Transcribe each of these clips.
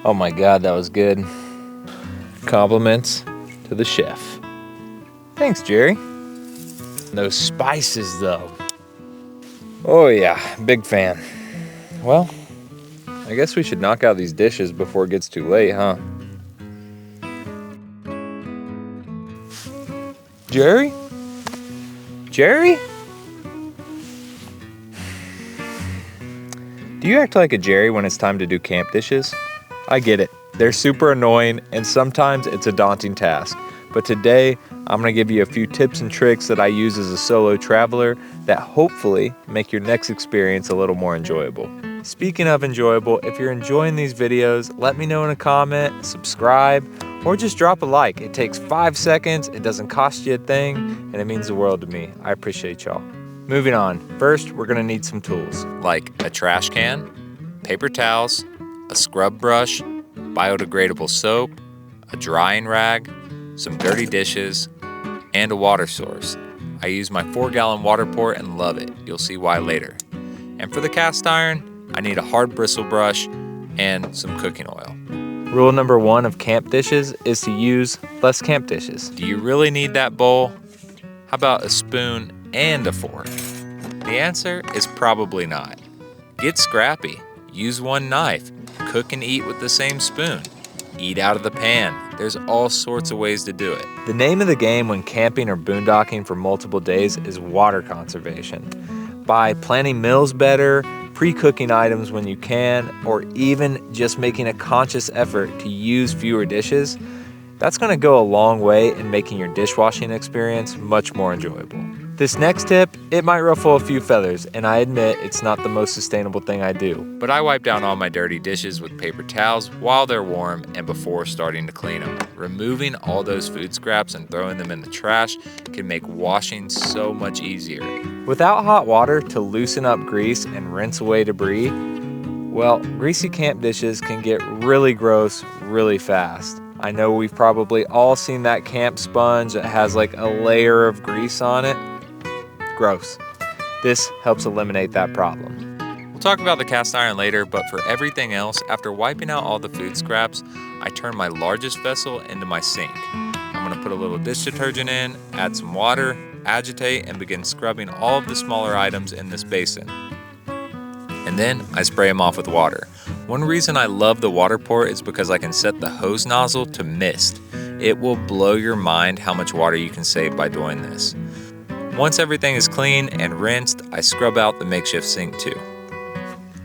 Oh my God, that was good. Compliments to the chef. Thanks, Jerry. Those spices, though. Oh yeah, big fan. Well, I guess we should knock out these dishes before it gets too late, huh? Jerry? Jerry? Do you act like a Jerry when it's time to do camp dishes? I get it. They're super annoying and sometimes it's a daunting task. But today, I'm going to give you a few tips and tricks that I use as a solo traveler that hopefully make your next experience a little more enjoyable. Speaking of enjoyable, if you're enjoying these videos, let me know in a comment, subscribe, or just drop a like. It takes 5 seconds, it doesn't cost you a thing, and it means the world to me. I appreciate y'all. Moving on, first we're gonna need some tools. Like a trash can, paper towels, a scrub brush, biodegradable soap, a drying rag, some dirty dishes, and a water source. I use my 4-gallon water port and love it. You'll see why later. And for the cast iron, I need a hard bristle brush and some cooking oil. Rule number 1 of camp dishes is to use less camp dishes. Do you really need that bowl? How about a spoon and a fork? The answer is probably not. Get scrappy. Use one knife. Cook and eat with the same spoon. Eat out of the pan. There's all sorts of ways to do it. The name of the game when camping or boondocking for multiple days is water conservation. By planning meals better, pre-cooking items when you can, or even just making a conscious effort to use fewer dishes, that's going to go a long way in making your dishwashing experience much more enjoyable. This next tip, it might ruffle a few feathers, and I admit it's not the most sustainable thing I do. But I wipe down all my dirty dishes with paper towels while they're warm and before starting to clean them. Removing all those food scraps and throwing them in the trash can make washing so much easier. Without hot water to loosen up grease and rinse away debris, well, greasy camp dishes can get really gross really fast. I know we've probably all seen that camp sponge that has like a layer of grease on it. Gross. This helps eliminate that problem. We'll talk about the cast iron later, but for everything else, after wiping out all the food scraps, I turn my largest vessel into my sink. I'm gonna put a little dish detergent in, add some water, agitate, and begin scrubbing all of the smaller items in this basin. And then I spray them off with water. One reason I love the water port is because I can set the hose nozzle to mist. It will blow your mind how much water you can save by doing this. Once everything is clean and rinsed, I scrub out the makeshift sink too.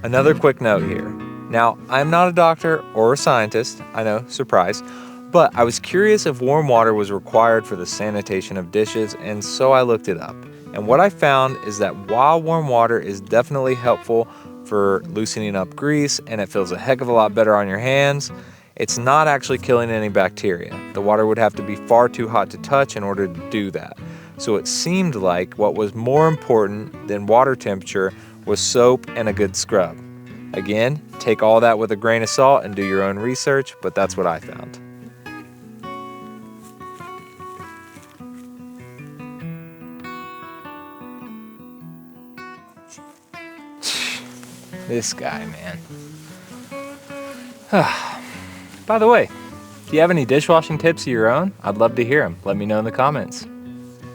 Another quick note here. Now, I'm not a doctor or a scientist, I know, surprise, but I was curious if warm water was required for the sanitation of dishes, and so I looked it up. And what I found is that while warm water is definitely helpful for loosening up grease and it feels a heck of a lot better on your hands, it's not actually killing any bacteria. The water would have to be far too hot to touch in order to do that. So it seemed like what was more important than water temperature was soap and a good scrub. Again, take all that with a grain of salt and do your own research, but that's what I found. This guy, man. By the way, do you have any dishwashing tips of your own? I'd love to hear them. Let me know in the comments.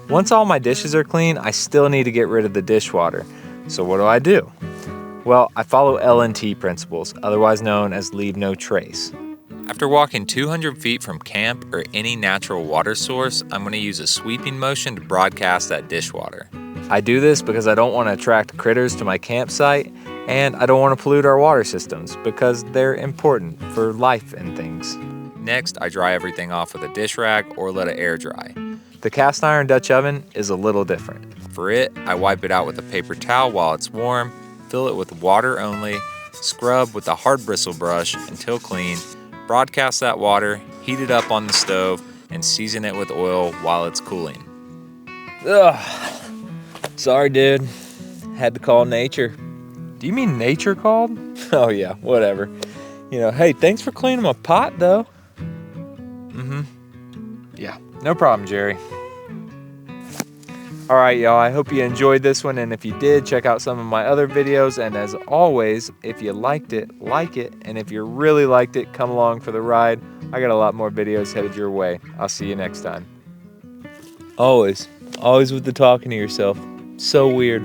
Once all my dishes are clean, I still need to get rid of the dishwater. So what do? Well, I follow L&T principles, otherwise known as leave no trace. After walking 200 feet from camp or any natural water source, I'm going to use a sweeping motion to broadcast that dishwater. I do this because I don't want to attract critters to my campsite, and I don't want to pollute our water systems because they're important for life and things. Next, I dry everything off with a dish rag or let it air dry. The cast iron Dutch oven is a little different. For it, I wipe it out with a paper towel while it's warm, fill it with water only, scrub with a hard bristle brush until clean, broadcast that water, heat it up on the stove, and season it with oil while it's cooling. Ugh. Sorry, dude. Had to call nature. Do you mean nature called? Oh yeah, whatever. Hey, thanks for cleaning my pot though. Yeah, no problem, Jerry. All right, y'all, I hope you enjoyed this one, and if you did, check out some of my other videos, and as always, if you liked it, like it, and if you really liked it, come along for the ride. I got a lot more videos headed your way. I'll see you next time. Always with the talking to yourself. So weird.